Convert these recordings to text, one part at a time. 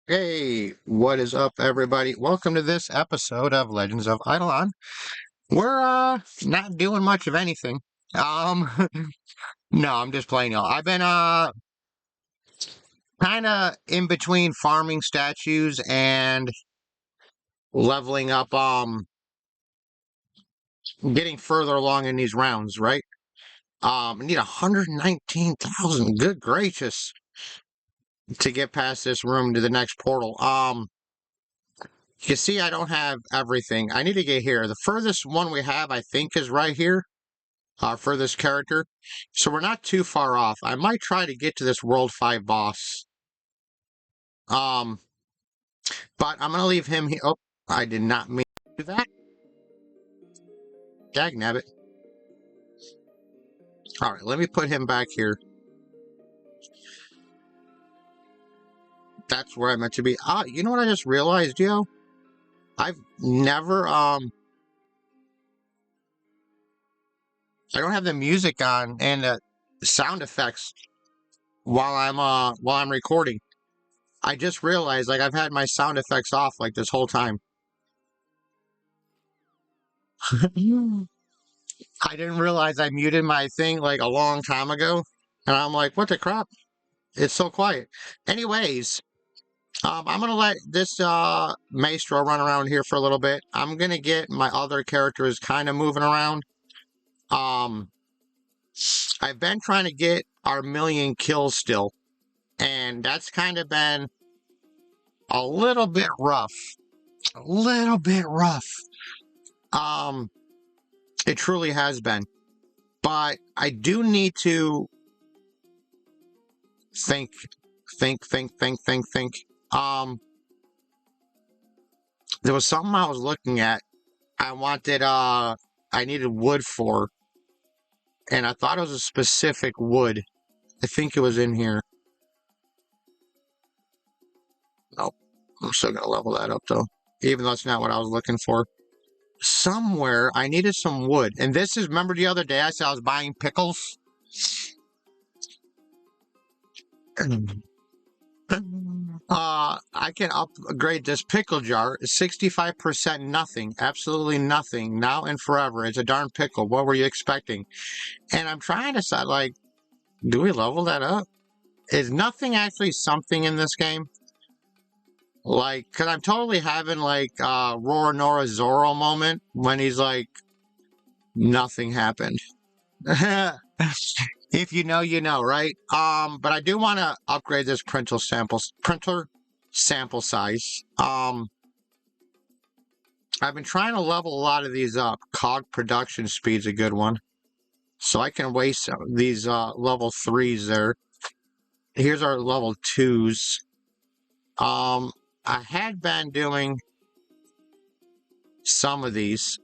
Hey, what is up, everybody? Welcome to this episode of Legends of IdleOn. We're not doing much of anything. Um, no, I'm just playing y'all. I've been kind of in between farming statues and leveling up. Getting further along in these rounds, right? I need 119,000. Good gracious, to get past this room to the next portal. You see, I don't have everything. I need to get here. The furthest one we have, I think, is right here. For this character. So we're not too far off. I might try to get to this World 5 boss. Um, but I'm going to leave him here. Oh, I did not mean to do that. Dagnabbit. Alright, let me put him back here. That's where I meant to be. You know what I just realized, yo? I've never, I don't have the music on and sound effects while I'm recording. I just realized, like, I've had my sound effects off, like, this whole time. I didn't realize I muted my thing like a long time ago. And I'm like, what the crap? It's so quiet. Anyways, I'm going to let this maestro run around here for a little bit. I'm going to get my other characters kind of moving around. Um, I've been trying to get our 1,000,000 kills still. And that's kind of been a little bit rough. A little bit rough. It truly has been. But I do need to think. There was something I was looking at. I needed wood for, and I thought it was a specific wood. I think it was in here. Nope. I'm still gonna level that up though, even though that's not what I was looking for. Somewhere I needed some wood, and this is, remember the other day I said I was buying pickles? I can upgrade this pickle jar. 65% nothing. Absolutely nothing. Now and forever. It's a darn pickle. What were you expecting? And I'm trying to decide, like, do we level that up? Is nothing actually something in this game? Like, because I'm totally having, like, Roronoa Zoro moment when he's like, nothing happened. If you know, you know, right? But I do want to upgrade this printer sample size. I've been trying to level a lot of these up. Cog production speed's a good one. So I can waste these level 3s there. Here's our level 2s. I had been doing some of these.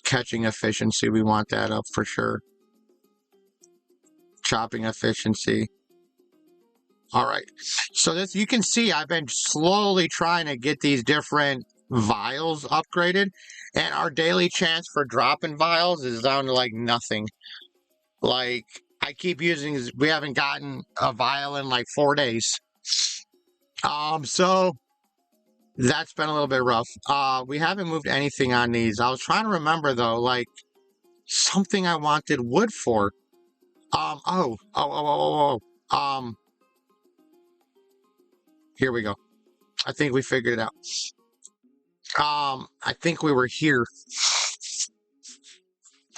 Catching efficiency, we want that up for sure. Chopping efficiency. All right. So this, you can see I've been slowly trying to get these different vials upgraded, and our daily chance for dropping vials is down to like nothing. Like, I keep using, we haven't gotten a vial in like 4 days. So that's been a little bit rough. We haven't moved anything on these. I was trying to remember though, like something I wanted wood for. Here we go. I think we figured it out. I think we were here,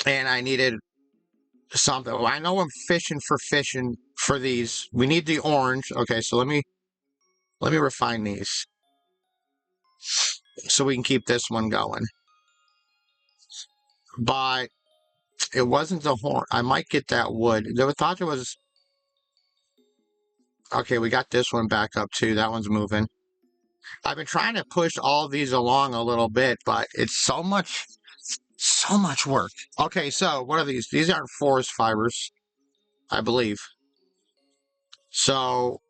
and I needed something. Well, I know I'm fishing for these. We need the orange. Okay, so let me refine these so we can keep this one going. But it wasn't the horn. I might get that wood. I thought it was. Okay, we got this one back up too. That one's moving. I've been trying to push all these along a little bit, but it's so much work. Okay, so what are these? These aren't forest fibers, I believe. So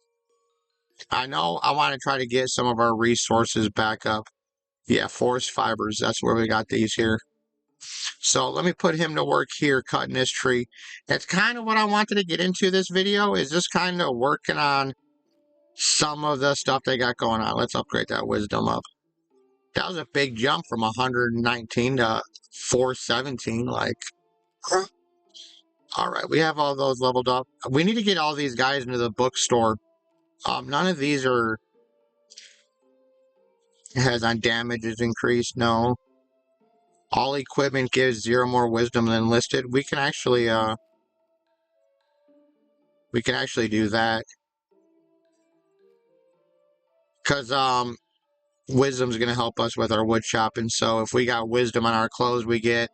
I know I want to try to get some of our resources back up. Yeah, forest fibers. That's where we got these here. So let me put him to work here cutting this tree. That's kind of what I wanted to get into this video, is just kind of working on some of the stuff they got going on. Let's upgrade that wisdom up. That was a big jump from 119 to 417. Like, all right, we have all those leveled up. We need to get all these guys into the bookstore. None of these has on damage is increased. No. All equipment gives 0 more wisdom than listed. We can actually do that. Cause wisdom's gonna help us with our wood shopping. So if we got wisdom on our clothes, we get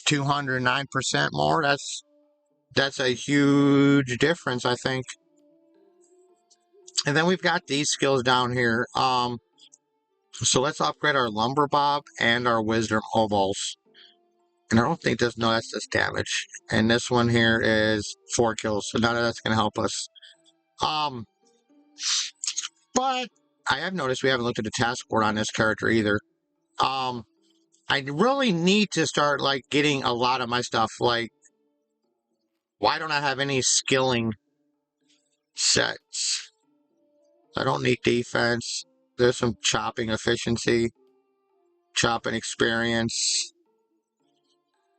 209% more. That's a huge difference, I think. And then we've got these skills down here. So let's upgrade our lumber bob and our wisdom obols. And I don't think that's just damage. And this one here is 4 kills, so none of that's gonna help us. But I have noticed we haven't looked at the task board on this character either. I really need to start like getting a lot of my stuff. Like, why don't I have any skilling sets? I don't need defense. There's some chopping efficiency, chopping experience,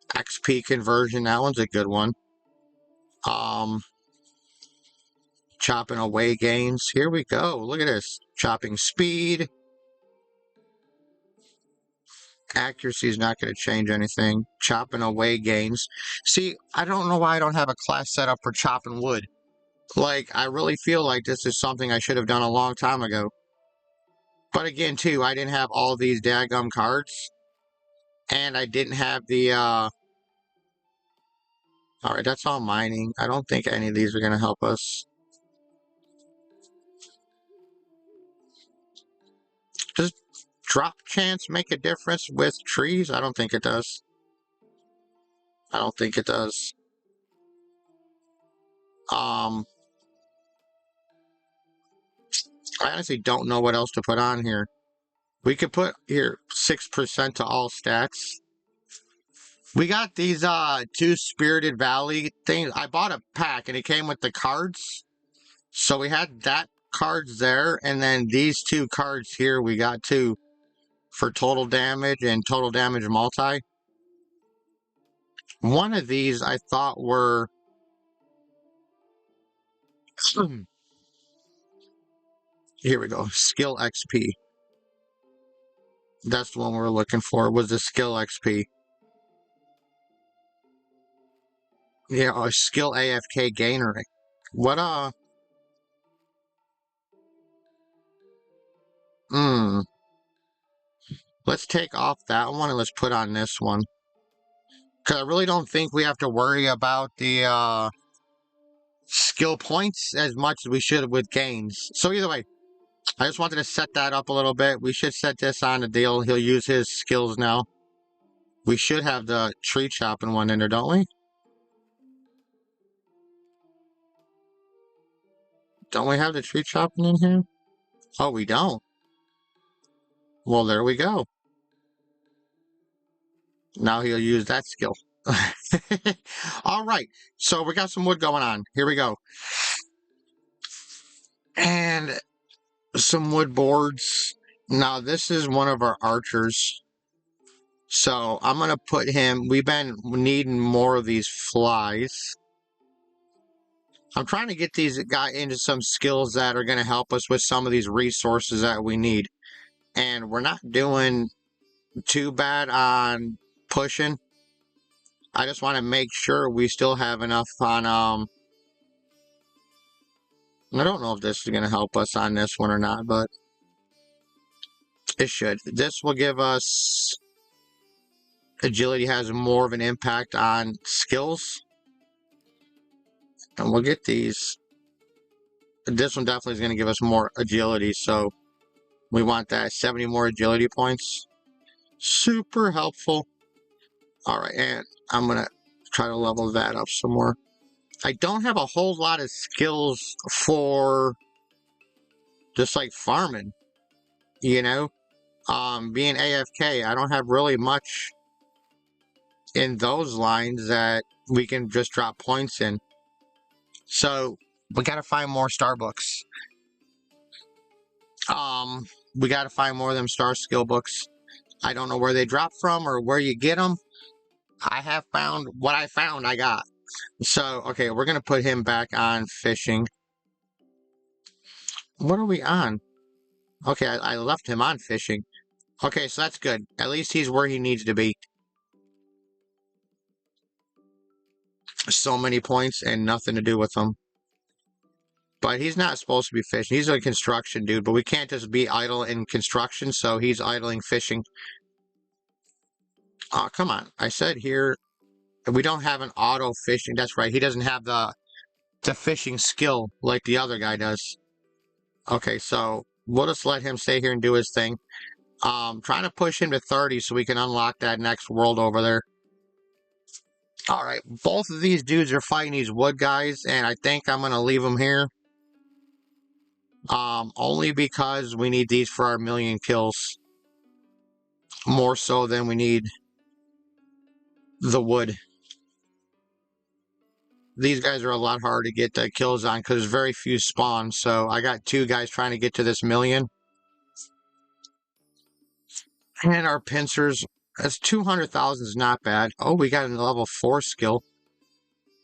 XP conversion. That one's a good one. Chopping away gains. Here we go. Look at this. Chopping speed. Accuracy is not going to change anything. Chopping away gains. See, I don't know why I don't have a class set up for chopping wood. Like, I really feel like this is something I should have done a long time ago. But again, too, I didn't have all these daggum cards. And I didn't have the, Alright, that's all mining. I don't think any of these are going to help us. Does drop chance make a difference with trees? I don't think it does. I don't think it does. I honestly don't know what else to put on here. We could put here 6% to all stats. We got these 2 Spirited Valley things. I bought a pack and it came with the cards. So we had that cards there, and then these 2 cards here we got too for total damage and total damage multi. One of these I thought were here we go, skill XP. That's the one we're looking for, was the skill XP. Yeah, a skill AFK gainer. What let's take off that one and let's put on this one. Because I really don't think we have to worry about the skill points as much as we should with gains. So either way, I just wanted to set that up a little bit. We should set this on the deal. He'll use his skills now. We should have the tree chopping one in there, don't we? Don't we have the tree chopping in here? Oh, we don't. Well, there we go. Now he'll use that skill. All right, so we got some wood going on. Here we go. And some wood boards. Now, this is one of our archers. So I'm going to put him... We've been needing more of these flies. I'm trying to get these guys into some skills that are going to help us with some of these resources that we need. And we're not doing too bad on pushing. I just want to make sure we still have enough on... I don't know if this is going to help us on this one or not, but it should. This will give us... Agility has more of an impact on skills. And we'll get these. This one definitely is going to give us more agility, so we want that 70 more agility points. Super helpful. Alright, and I'm going to try to level that up some more. I don't have a whole lot of skills for just like farming, you know? Being AFK, I don't have really much in those lines that we can just drop points in. So we gotta find more Starbucks. We got to find more of them star skill books. I don't know where they drop from or where you get them. I have found what I found I got. So, okay, we're going to put him back on fishing. What are we on? Okay, I left him on fishing. Okay, so that's good. At least he's where he needs to be. So many points and nothing to do with him. But he's not supposed to be fishing. He's a construction dude, but we can't just be idle in construction, so he's idling fishing. Oh, come on. I said here, we don't have an auto fishing. That's right. He doesn't have the fishing skill like the other guy does. Okay, so we'll just let him stay here and do his thing. Trying to push him to 30 so we can unlock that next world over there. Alright, both of these dudes are fighting these wood guys, and I think I'm going to leave them here. Only because we need these for our 1,000,000 kills. More so than we need the wood. These guys are a lot harder to get the kills on because there's very few spawns, so I got 2 guys trying to get to this 1,000,000. And our pincers, that's 200,000 is not bad. Oh, we got a level 4 skill.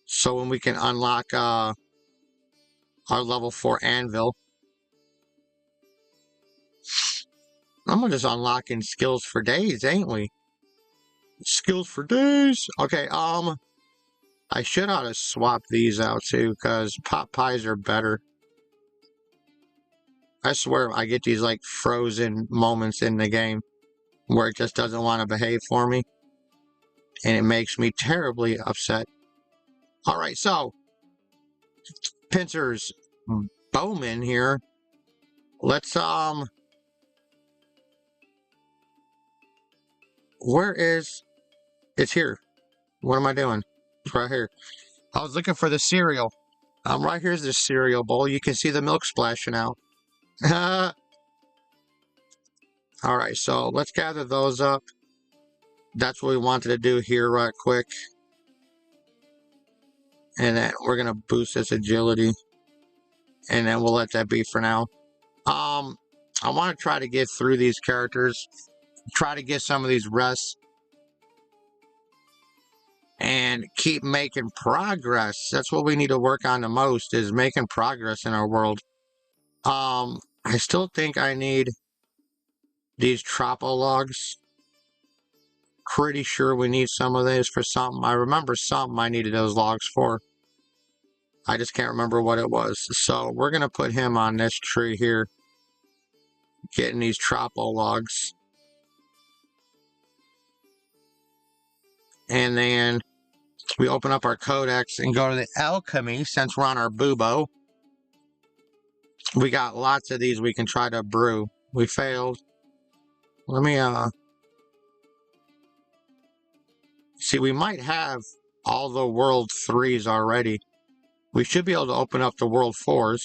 So when we can unlock our level 4 anvil. I'm just unlocking skills for days, ain't we? Skills for days. Okay, I should ought to swap these out too, because pot pies are better. I swear I get these like frozen moments in the game where it just doesn't want to behave for me. And it makes me terribly upset. Alright, so pincers Bowman here. Let's where is it's here. What am I doing? It's right here. I was looking for the cereal. Right here's the cereal bowl. You can see the milk splashing out. Alright, so let's gather those up. That's what we wanted to do here right quick. And then we're going to boost this agility. And then we'll let that be for now. I want to try to get through these characters. Try to get some of these rests. And keep making progress. That's what we need to work on the most, is making progress in our world. I still think I need these tropo logs. Pretty sure we need some of these for something. I remember something I needed those logs for. I just can't remember what it was. So we're going to put him on this tree here. Getting these tropo logs. And then we open up our codex and go to the alchemy since we're on our bubo. We got lots of these we can try to brew. We failed. Let me, see, we might have all the world 3s already. We should be able to open up the world 4s.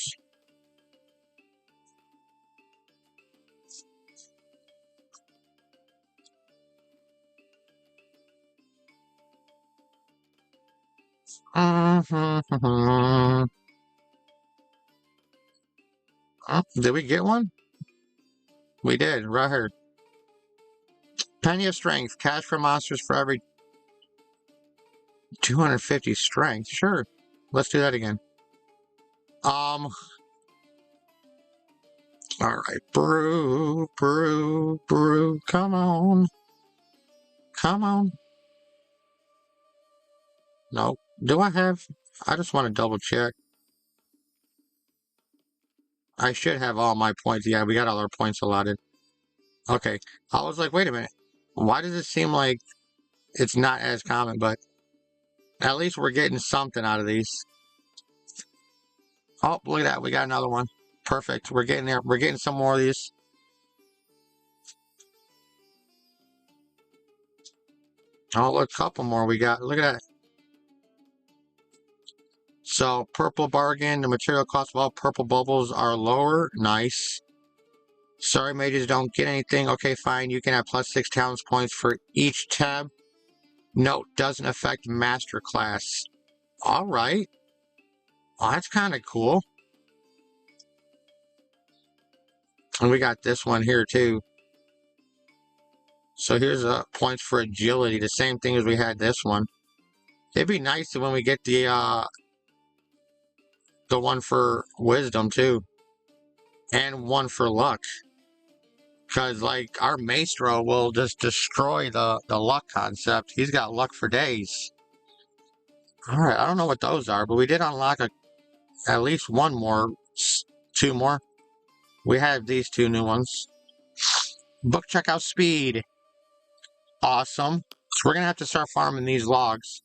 Did we get one? We did, right here. Penny of Strength. Cash for monsters for every 250 strength. Sure. Let's do that again. Alright. Brew, brew, brew. Come on. Come on. No. Do I have... I just want to double check. I should have all my points. Yeah, we got all our points allotted. Okay. I was like, wait a minute. Why does it seem like it's not as common, but at least we're getting something out of these. Oh, look at that. We got another one. Perfect. We're getting there. We're getting some more of these. Oh, look, a couple more we got. Look at that. So, purple bargain. The material cost of all purple bubbles are lower. Nice. Sorry, mages don't get anything. Okay, fine. You can have plus 6 talents points for each tab. Note, doesn't affect master class. Alright. Well, that's kind of cool. And we got this one here too. So here's points for agility, the same thing as we had this one. It'd be nice when we get the one for wisdom too, and one for luck. Because like our maestro will just destroy the luck concept. He's got luck for days. All right, I don't know what those are, but we did unlock at least one more, two more. We have these two new ones. Book checkout speed. Awesome. So we're going to have to start farming these logs.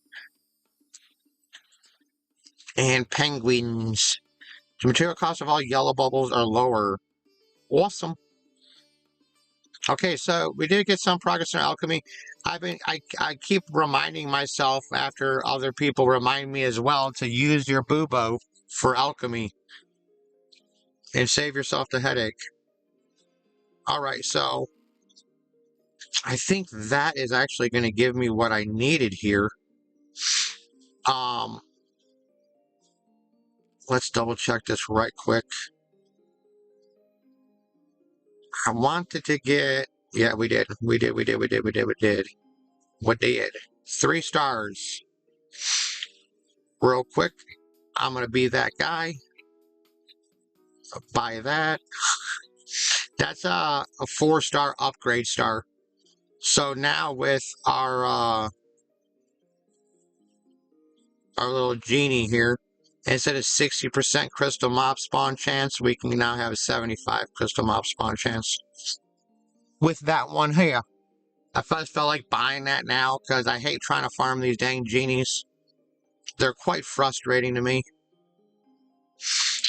And penguins. The material cost of all yellow bubbles are lower. Awesome. Okay, so we did get some progress in alchemy. I keep reminding myself after other people remind me as well to use your bubo for alchemy and save yourself the headache. All right, so I think that is actually going to give me what I needed here. Let's double check this right quick. I wanted to get, yeah, we did. We did. 3 stars. Real quick, I'm going to be that guy. Buy that. That's a 4-star upgrade star. So now with our little genie here, instead of 60% crystal mob spawn chance, we can now have a 75 crystal mob spawn chance. With that one here. I first felt like buying that now because I hate trying to farm these dang genies. They're quite frustrating to me.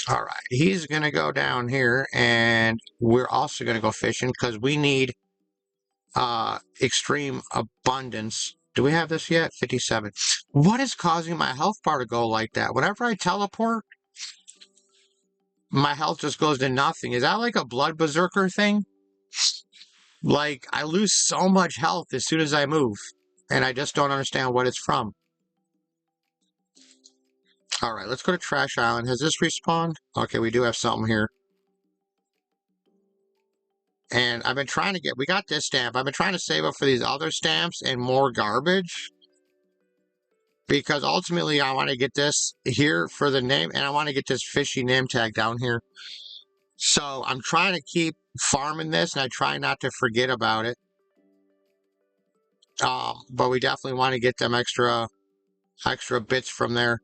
All right, he's going to go down here, and we're also going to go fishing because we need extreme abundance. Do we have this yet? 57. What is causing my health bar to go like that? Whenever I teleport, my health just goes to nothing. Is that like a blood berserker thing? Like, I lose so much health as soon as I move, and I just don't understand what it's from. All right, let's go to Trash Island. Has this respawned? Okay, we do have something here. And I've been trying to get, we got this stamp. I've been trying to save up for these other stamps and more garbage. Because ultimately I want to get this here for the name, and I want to get this fishy name tag down here. So I'm trying to keep farming this, and I try not to forget about it. But we definitely want to get them extra bits from there.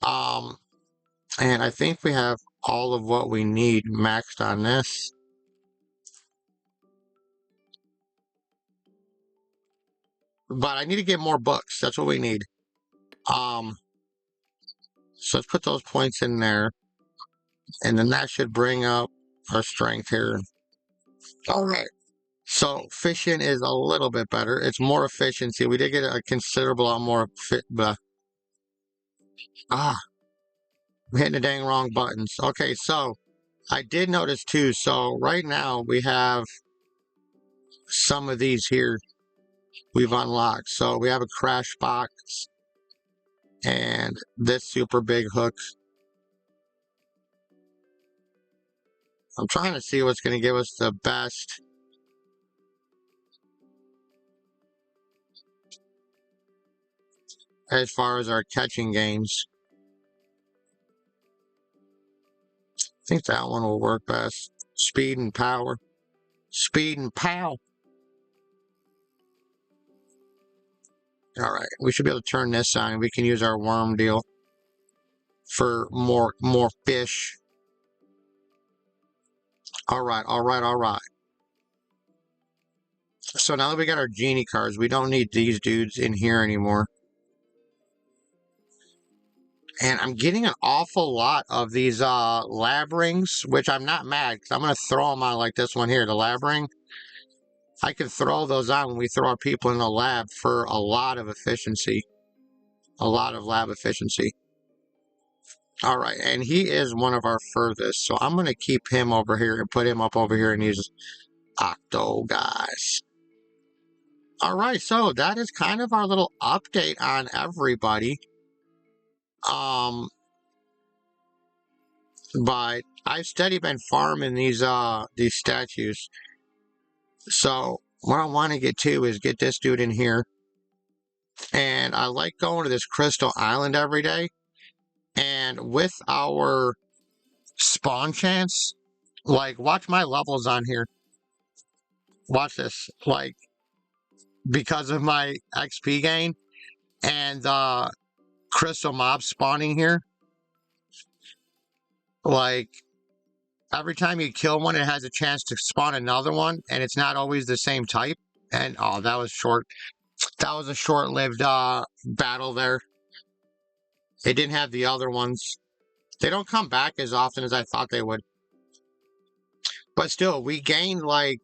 And I think we have all of what we need maxed on this. But I need to get more books. That's what we need. So let's put those points in there. And then that should bring up our strength here. All right. So fishing is a little bit better. It's more efficiency. We did get a considerable amount more fit. I'm hitting the dang wrong buttons. Okay, so I did notice too. So right now we have some of these here we've unlocked. So we have a crash box and this super big hook. I'm trying to see what's going to give us the best. As far as our catching games. I think that one will work best. Speed and power. Speed and pow. Alright, we should be able to turn this on. We can use our worm deal for more fish. Alright. So now that we got our genie cards, we don't need these dudes in here anymore. And I'm getting an awful lot of these lab rings, which I'm not mad, because I'm going to throw them on like this one here, the lab ring. I can throw those on when we throw our people in the lab for a lot of efficiency. A lot of lab efficiency. Alright, and he is one of our furthest, so I'm going to keep him over here and put him up over here in these octo guys. Alright, so that is kind of our little update on everybody. But I've steady been farming these statues. So what I want to get to is get this dude in here. And I like going to this Crystal Island every day. And with our spawn chance, like, watch my levels on here. Watch this. Like, because of my XP gain and crystal mob spawning here, like, every time you kill one, it has a chance to spawn another one, and it's not always the same type. And, oh, that was short. That was a short-lived battle there. It didn't have the other ones. They don't come back as often as I thought they would. But still, we gained, like,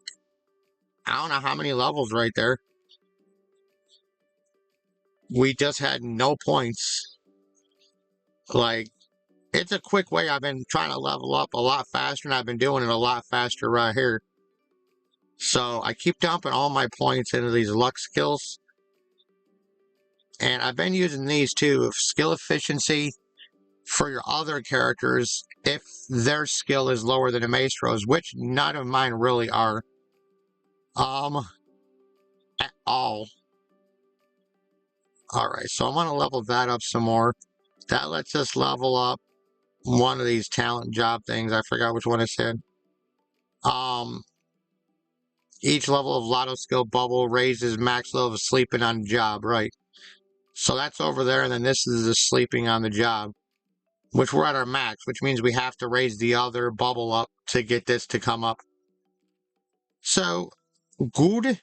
I don't know how many levels right there. We just had no points. Like, it's a quick way. I've been trying to level up a lot faster, and I've been doing it a lot faster right here. So I keep dumping all my points into these luck skills. And I've been using these too. Skill efficiency for your other characters if their skill is lower than a maestro's, which none of mine really are. At all. Alright, so I'm going to level that up some more. That lets us level up one of these talent job things. I forgot which one I said. Each level of lotto skill bubble raises max level of sleeping on job, right? So that's over there, and then this is the sleeping on the job, which we're at our max, which means we have to raise the other bubble up to get this to come up. So, good,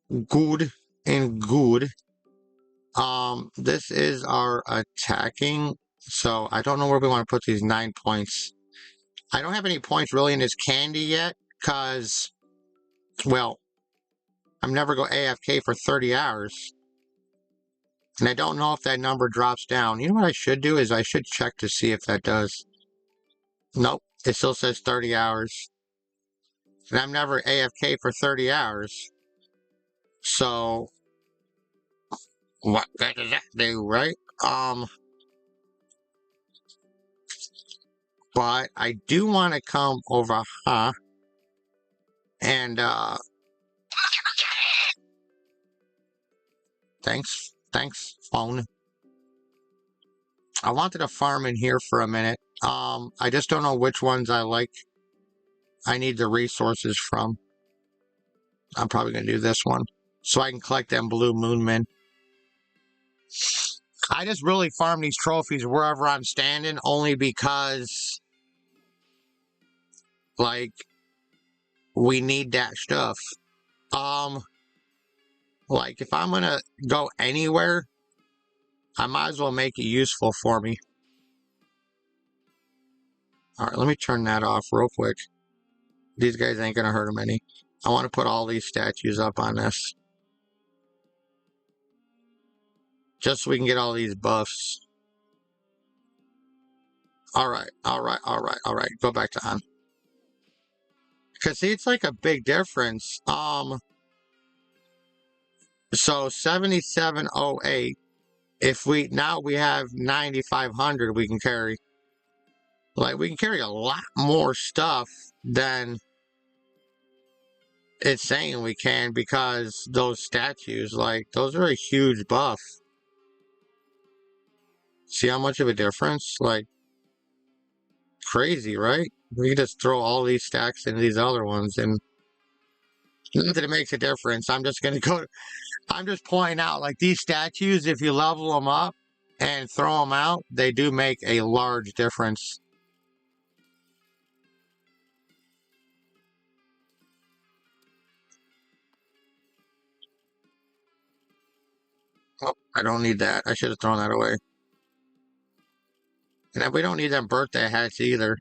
and good. This is our attacking, so I don't know where we want to put these 9 points. I don't have any points really in this candy yet, because, well, I'm never go AFK for 30 hours. And I don't know if that number drops down. You know what I should do is I should check to see if that does. Nope, it still says 30 hours. And I'm never AFK for 30 hours. So, what good does that do, right? But I do want to come over, and, thanks, phone. I wanted to farm in here for a minute. I just don't know which ones I like. I need the resources from. I'm probably going to do this one, so I can collect them blue moon men. I just really farm these trophies wherever I'm standing, only because, like, we need that stuff. Like, if I'm gonna go anywhere, I might as well make it useful for me. Alright, let me turn that off real quick. These guys ain't gonna hurt them any. I want to put all these statues up on this, just so we can get all these buffs. Alright. Go back to on. Because, see, it's like a big difference. So 7708. If we have 9500 we can carry. Like, we can carry a lot more stuff than it's saying we can, because those statues, like, those are a huge buff. See how much of a difference? Like, crazy, right? We can just throw all these stacks into these other ones, and not that it makes a difference. I'm just pointing out, like, these statues, if you level them up and throw them out, they do make a large difference. Oh, I don't need that. I should have thrown that away. And we don't need them birthday hats either.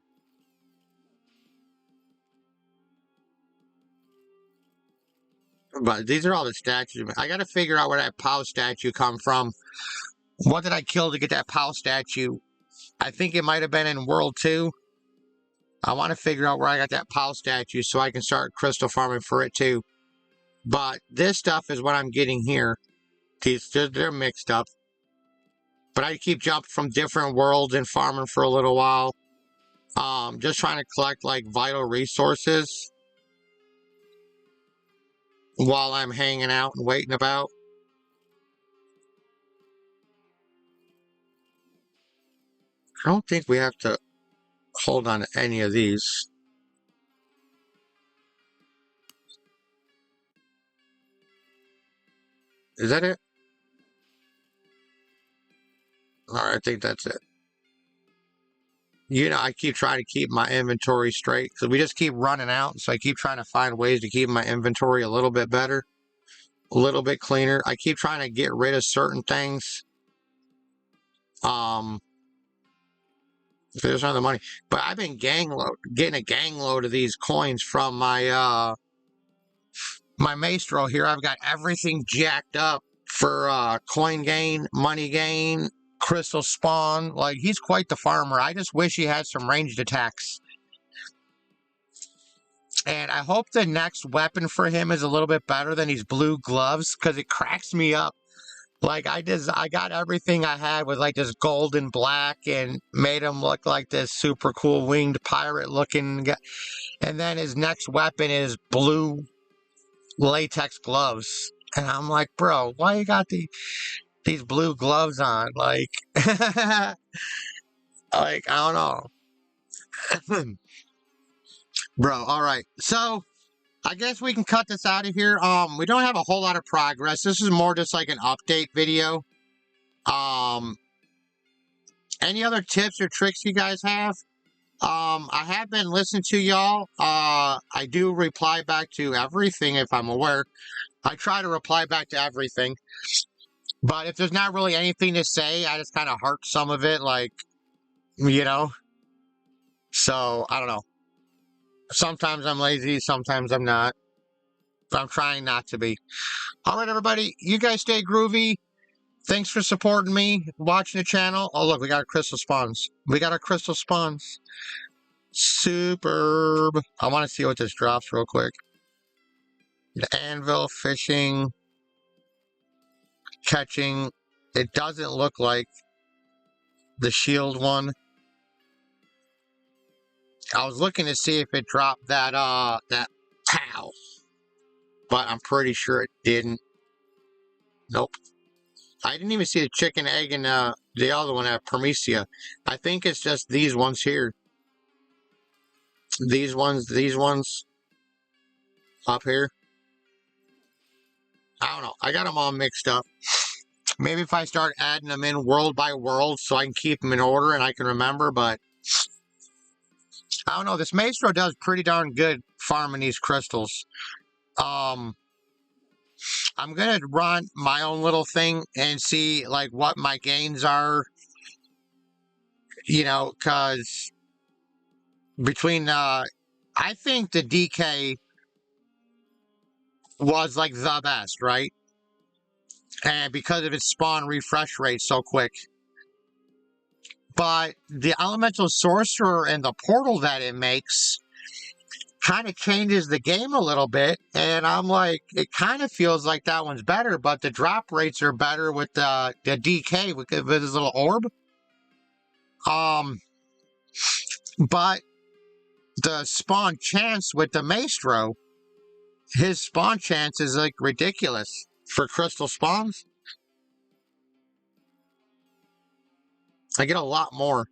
But these are all the statues. I gotta figure out where that POW statue come from. What did I kill to get that POW statue? I think it might have been in World 2. I want to figure out where I got that POW statue so I can start crystal farming for it too. But this stuff is what I'm getting here. They're mixed up. But I keep jumping from different worlds and farming for a little while. Just trying to collect like vital resources while I'm hanging out and waiting about. I don't think we have to hold on to any of these. Is that it? Alright, I think that's it. I keep trying to keep my inventory straight because we just keep running out. So I keep trying to find ways to keep my inventory a little bit better, a little bit cleaner. I keep trying to get rid of certain things. There's not the money, but I've been getting a gang load of these coins from my my maestro here. I've got everything jacked up for coin gain, money gain, crystal spawn. Like, he's quite the farmer. I just wish he had some ranged attacks. And I hope the next weapon for him is a little bit better than these blue gloves, because it cracks me up. Like, I got everything I had with like this gold and black and made him look like this super cool winged pirate looking guy. And then his next weapon is blue latex gloves. And I'm like, bro, why you got these blue gloves on? Like, like, I don't know. Bro, all right. So, I guess we can cut this out of here. We don't have a whole lot of progress. This is more just like an update video. Any other tips or tricks you guys have? I have been listening to y'all. I do reply back to everything if I'm aware. I try to reply back to everything. But if there's not really anything to say, I just kind of heart some of it, like, So, I don't know. Sometimes I'm lazy, sometimes I'm not. I'm trying not to be. All right, everybody. You guys stay groovy. Thanks for supporting me, watching the channel. Oh, look, we got our crystal spawns. Superb. I want to see what this drops real quick. The anvil, fishing, catching. It doesn't look like the shield one. I was looking to see if it dropped that pow, but I'm pretty sure it didn't. Nope. I didn't even see the chicken, egg, and the other one at Prometheus. I think it's just these ones here. These ones up here. I don't know. I got them all mixed up. Maybe if I start adding them in world by world so I can keep them in order and I can remember, but I don't know. This maestro does pretty darn good farming these crystals. I'm going to run my own little thing and see like what my gains are, because between I think the DK was like the best, right? And because of its spawn refresh rate so quick. But the elemental sorcerer and the portal that it makes kind of changes the game a little bit. And I'm like, it kind of feels like that one's better, but the drop rates are better with the DK with his little orb. But the spawn chance with the maestro, his spawn chance is like ridiculous for crystal spawns. I get a lot more.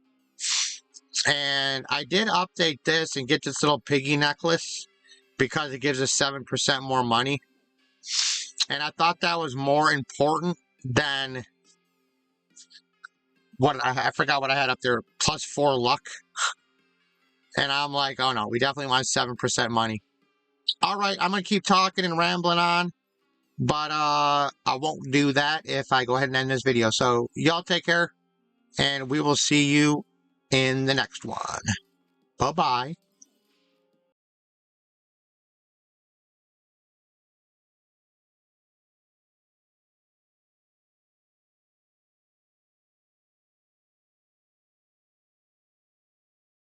And I did update this and get this little piggy necklace because it gives us 7% more money. And I thought that was more important than what I forgot what I had up there, +4 luck. And I'm like, oh no, we definitely want 7% money. All right, I'm going to keep talking and rambling on. But I won't do that if I go ahead and end this video. So y'all take care. And we will see you in the next one. Bye-bye.